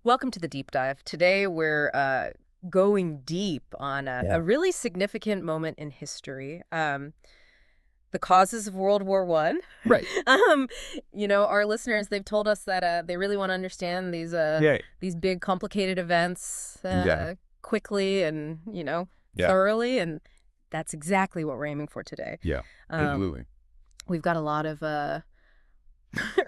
Welcome to the deep dive. Today we're going deep on a Yeah. really significant moment in history. The causes of World War One. Right. um, our listeners, they've told us that they really want to understand Yeah. these big, complicated events Yeah. quickly and Yeah. thoroughly, and that's exactly what we're aiming for today. Yeah. Um, Absolutely. we've got a lot of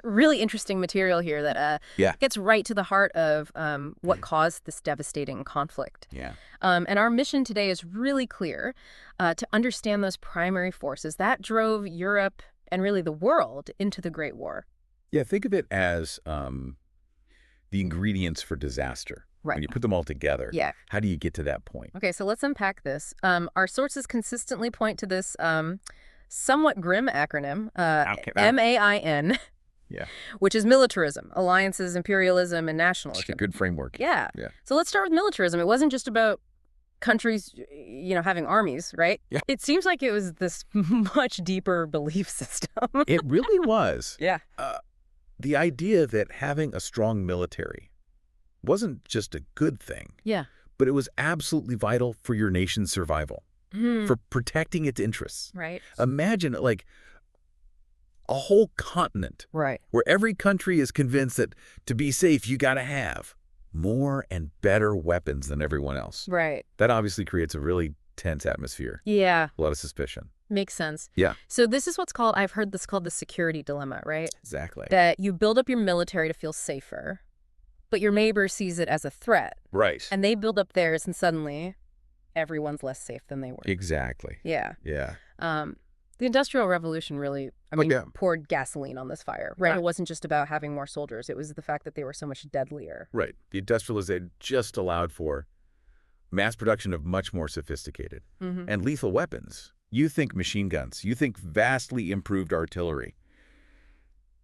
really interesting material here that Yeah. gets right to the heart of what caused this devastating conflict. Yeah. And our mission today is really clear to understand those primary forces that drove Europe and really the world into the Great War. Yeah. Think of it as the ingredients for disaster. Right. When you put them all together, Yeah. how do you get to that point? Okay, so let's unpack this. Our sources consistently point to this somewhat grim acronym, Okay. MAIN, Yeah. which is militarism, alliances, imperialism, and It's a nationalism. good framework. Yeah. Yeah. So let's start with militarism. It wasn't just about countries, having armies, right? Yeah. It seems like it was this much deeper belief system. It really was. Yeah. The idea that having a strong military wasn't just a good thing, Yeah. but it was absolutely vital for your nation's survival, for protecting its interests. Right. Imagine like a whole continent Right. where every country is convinced that to be safe, you got to have more and better weapons than everyone else. Right. That obviously creates a really tense atmosphere, Yeah. a lot of suspicion. Makes sense. Yeah, So this is what's called, I've heard this called the security dilemma, right? exactly. That you build up your military to feel safer, but your neighbor sees it as a threat, Right. and they build up theirs, and suddenly everyone's less safe than they were. Exactly. Yeah. Yeah. The Industrial Revolution really, Yeah. poured gasoline on this fire, right? Right. It wasn't just about having more soldiers. It was the fact that they were so much deadlier. Right. The industrialization just allowed for mass production of much more sophisticated Mm-hmm. and lethal weapons. You think machine guns, you think vastly improved artillery.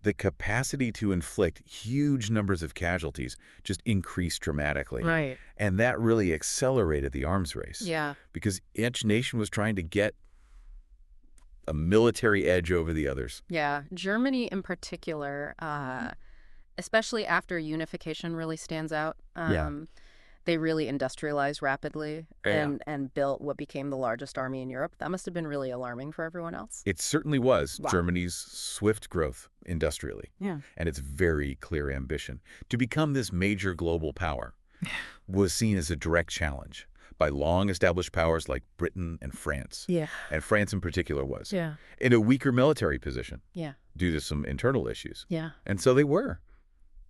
The capacity to inflict huge numbers of casualties just increased dramatically. Right. And that really accelerated the arms race. Yeah. Because each nation was trying to get a military edge over the others. Yeah. Germany in particular, especially after unification, really stands out. Yeah. They really industrialized rapidly Yeah. and built what became the largest army in Europe. That must have been really alarming for everyone else. It certainly was Wow. Germany's swift growth industrially Yeah. and its very clear ambition. To become this major global power was seen as a direct challenge by long-established powers like Britain and France. Yeah. And France in particular was Yeah. in a weaker military position Yeah. due to some internal issues. Yeah. And so they were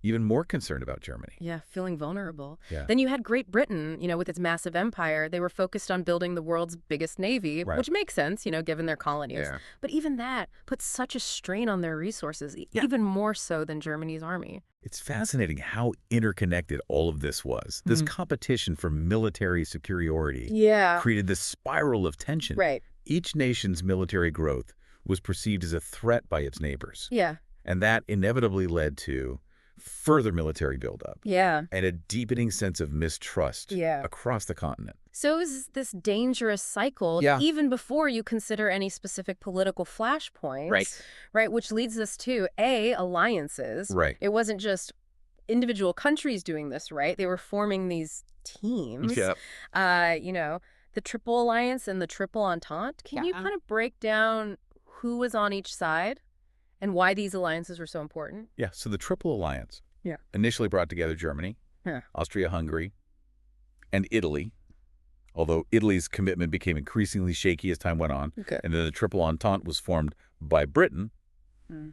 even more concerned about Germany. Yeah, feeling vulnerable. Yeah. Then you had Great Britain, with its massive empire. They were focused on building the world's biggest navy, Right. which makes sense, given their colonies. Yeah. But even that put such a strain on their resources, Yeah. even more so than Germany's army. It's fascinating how interconnected all of this was. This competition for military superiority Yeah. created this spiral of tension. Right. Each nation's military growth was perceived as a threat by its neighbors, Yeah. and that inevitably led to further military buildup Yeah. and a deepening sense of mistrust Yeah. across the continent. So it was this dangerous cycle, Yeah. even before you consider any specific political flashpoints. Right. Right, which leads us to, alliances. Right. It wasn't just individual countries doing this, right? They were forming these teams. The Triple Alliance and the Triple Entente. Can you kind of break down who was on each side and why these alliances were so important? Yeah, so the Triple Alliance Yeah. initially brought together Germany, Yeah. Austria-Hungary, and Italy, although Italy's commitment became increasingly shaky as time went on. Okay. And then the Triple Entente was formed by Britain, Mm.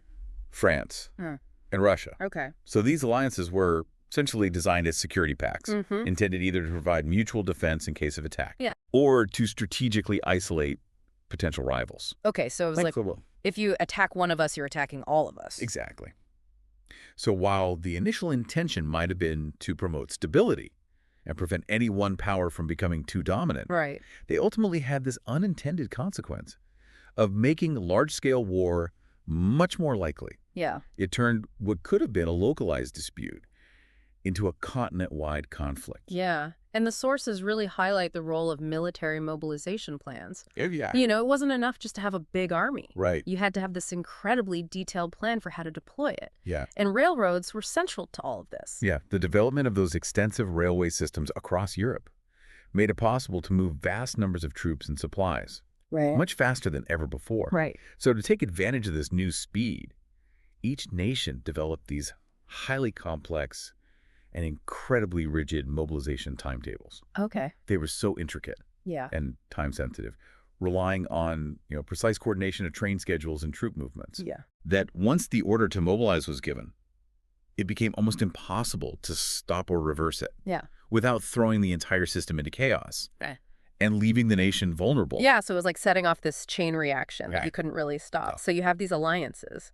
France, Huh. and Russia. Okay. So these alliances were essentially designed as security pacts, Mm-hmm. intended either to provide mutual defense in case of attack, Yeah. or to strategically isolate potential rivals. Okay, so it was like, if you attack one of us, you're attacking all of us. Exactly. So while the initial intention might have been to promote stability and prevent any one power from becoming too dominant, Right. they ultimately had this unintended consequence of making large-scale war much more likely. Yeah. It turned what could have been a localized dispute into a continent-wide conflict. Yeah. And the sources really highlight the role of military mobilization plans. Yeah. It wasn't enough just to have a big army. Right. You had to have this incredibly detailed plan for how to deploy it. Yeah. And railroads were central to all of this. Yeah. The development of those extensive railway systems across Europe made it possible to move vast numbers of troops and supplies. Right. Much faster than ever before. Right. So to take advantage of this new speed, each nation developed these highly complex and incredibly rigid mobilization timetables. Okay. They were so intricate and time-sensitive, relying on precise coordination of train schedules and troop movements. Yeah. That once the order to mobilize was given, it became almost impossible to stop or reverse it. Yeah. Without throwing the entire system into chaos. Right. And leaving the nation vulnerable. Yeah, so it was like setting off this chain reaction that Right. you couldn't really stop. No. So you have these alliances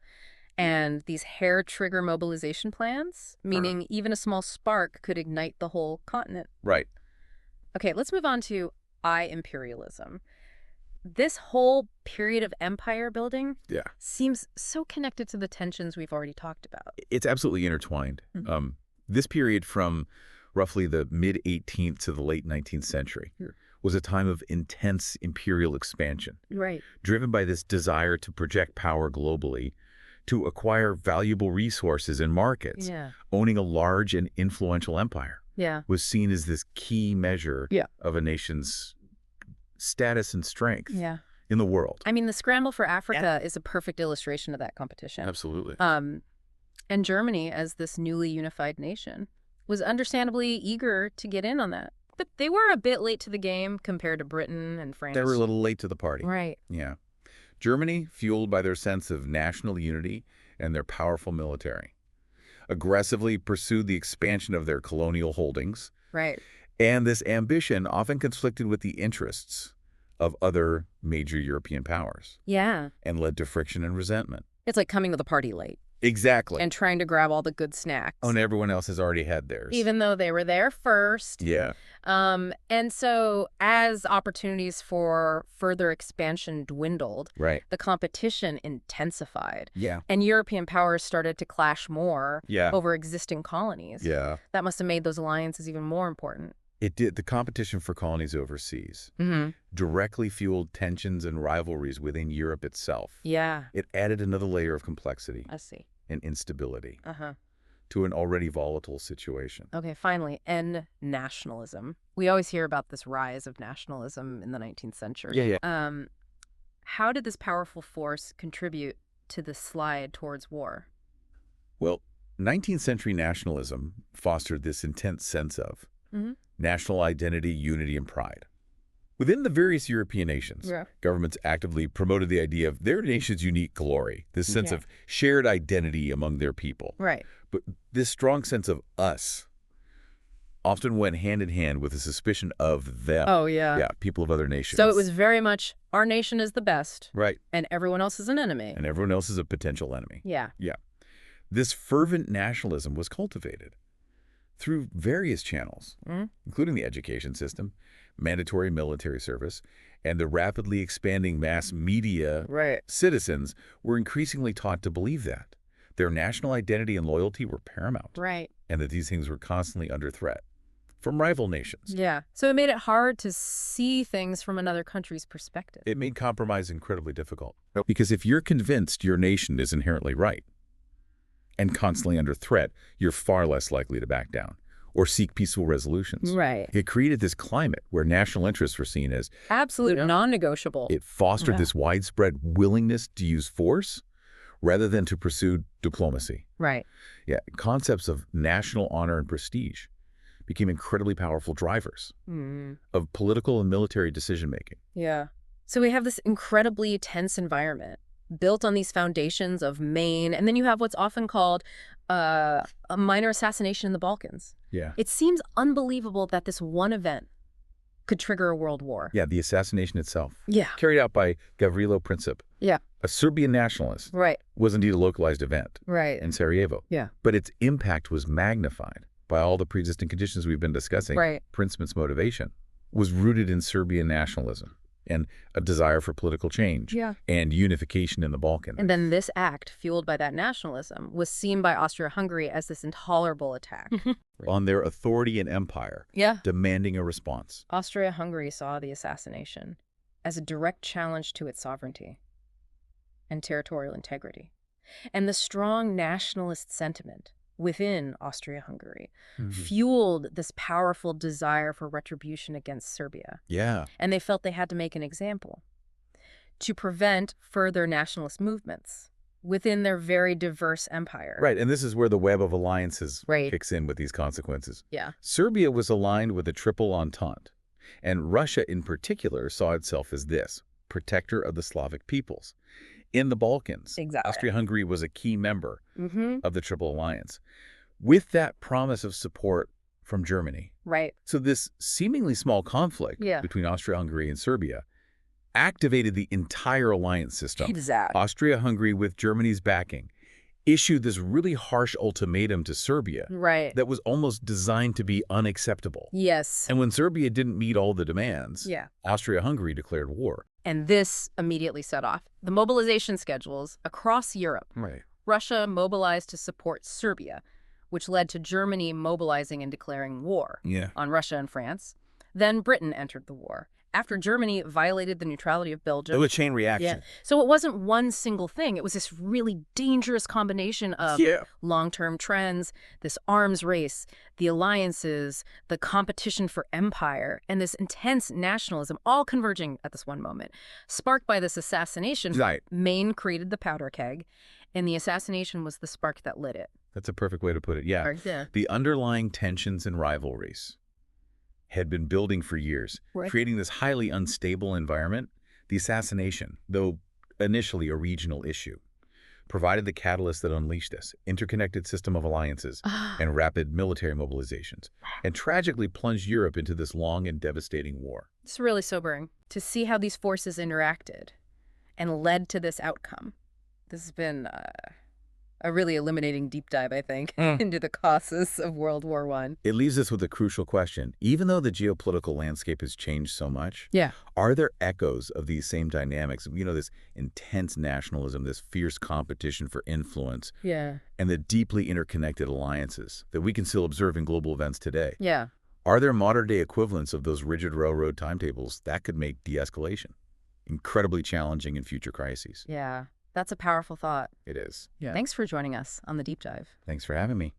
and these hair-trigger mobilization plans, meaning even a small spark could ignite the whole continent. Right. Okay, let's move on to imperialism. This whole period of empire building seems so connected to the tensions we've already talked about. It's absolutely intertwined. This period from roughly the mid-18th to the late 19th century was a time of intense imperial expansion, Right. driven by this desire to project power globally, to acquire valuable resources and markets. Yeah. Owning a large and influential empire Yeah. was seen as this key measure of a nation's status and strength Yeah. in the world. I mean, the scramble for Africa is a perfect illustration of that competition. Absolutely. And Germany, as this newly unified nation, was understandably eager to get in on that. But they were a bit late to the game compared to Britain and France. They were a little late to the party. Right. Yeah. Germany, fueled by their sense of national unity and their powerful military, aggressively pursued the expansion of their colonial holdings. Right. And this ambition often conflicted with the interests of other major European powers. Yeah. And led to friction and resentment. It's like coming to the party late. Exactly. And trying to grab all the good snacks. Oh, and everyone else has already had theirs. Even though they were there first. Yeah. And so as opportunities for further expansion dwindled, Right. the competition intensified. Yeah. And European powers started to clash more Yeah. over existing colonies. Yeah. That must have made those alliances even more important. It did. The competition for colonies overseas directly fueled tensions and rivalries within Europe itself. Yeah. It added another layer of complexity I see. and instability Uh-huh. to an already volatile situation. Okay, finally, nationalism. We always hear about this rise of nationalism in the 19th century. Yeah. How did this powerful force contribute to the slide towards war? Well, 19th century nationalism fostered this intense sense of national identity, unity, and pride. Within the various European nations, governments actively promoted the idea of their nation's unique glory, this sense of shared identity among their people. Right. But this strong sense of us often went hand in hand with a suspicion of them. Oh, yeah. Yeah, people of other nations. So it was very much, our nation is the best. Right. And everyone else is an enemy. And everyone else is a potential enemy. Yeah. Yeah. This fervent nationalism was cultivated through various channels, including the education system, mandatory military service, and the rapidly expanding mass media. Citizens were increasingly taught to believe that their national identity and loyalty were paramount. Right. And that these things were constantly under threat from rival nations. Yeah. So it made it hard to see things from another country's perspective. It made compromise incredibly difficult. Because if you're convinced your nation is inherently right and constantly under threat, you're far less likely to back down or seek peaceful resolutions. Right. It created this climate where national interests were seen as absolute non-negotiable. It fostered this widespread willingness to use force rather than to pursue diplomacy. Right. Yeah, concepts of national honor and prestige became incredibly powerful drivers of political and military decision-making. Yeah. So we have this incredibly tense environment built on these foundations of Maine, and then you have what's often called a minor assassination in the Balkans. Yeah. It seems unbelievable that this one event could trigger a world war. Yeah, the assassination itself. Yeah. Carried out by Gavrilo Princip. Yeah. A Serbian nationalist. Right. Was indeed a localized event. Right. In Sarajevo. Yeah. But its impact was magnified by all the pre-existing conditions we've been discussing. Right. Princip's motivation was rooted in Serbian nationalism and a desire for political change and unification in the Balkans. And then this act, fueled by that nationalism, was seen by Austria-Hungary as this intolerable attack. On their authority and empire, demanding a response. Austria-Hungary saw the assassination as a direct challenge to its sovereignty and territorial integrity. And the strong nationalist sentiment within Austria-Hungary fueled this powerful desire for retribution against Serbia. And they felt they had to make an example to prevent further nationalist movements within their very diverse empire. Right, and this is where the web of alliances kicks in with these consequences. Serbia was aligned with the Triple Entente, and Russia in particular saw itself as this, protector of the Slavic peoples. In the Balkans, Austria-Hungary was a key member of the Triple Alliance, with that promise of support from Germany. So this seemingly small conflict between Austria-Hungary and Serbia activated the entire alliance system. Austria-Hungary, with Germany's backing, issued this really harsh ultimatum to Serbia that was almost designed to be unacceptable. And when Serbia didn't meet all the demands, Austria-Hungary declared war. And this immediately set off the mobilization schedules across Europe. Russia mobilized to support Serbia, which led to Germany mobilizing and declaring war on Russia and France. Then Britain entered the war, after Germany violated the neutrality of Belgium. It was a chain reaction. So it wasn't one single thing. It was this really dangerous combination of long-term trends, this arms race, the alliances, the competition for empire, and this intense nationalism, all converging at this one moment. Sparked by this assassination, Maine created the powder keg, and the assassination was the spark that lit it. That's a perfect way to put it, The underlying tensions and rivalries had been building for years, creating this highly unstable environment. The assassination, though initially a regional issue, provided the catalyst that unleashed this interconnected system of alliances and rapid military mobilizations, and tragically plunged Europe into this long and devastating war. It's really sobering to see how these forces interacted and led to this outcome. This has been a really illuminating deep dive, I think, into the causes of World War I. It leaves us with a crucial question. Even though the geopolitical landscape has changed so much, are there echoes of these same dynamics? You know, this intense nationalism, this fierce competition for influence, and the deeply interconnected alliances that we can still observe in global events today. Are there modern-day equivalents of those rigid railroad timetables that could make de-escalation incredibly challenging in future crises? That's a powerful thought. It is. Thanks for joining us on the Deep Dive. Thanks for having me.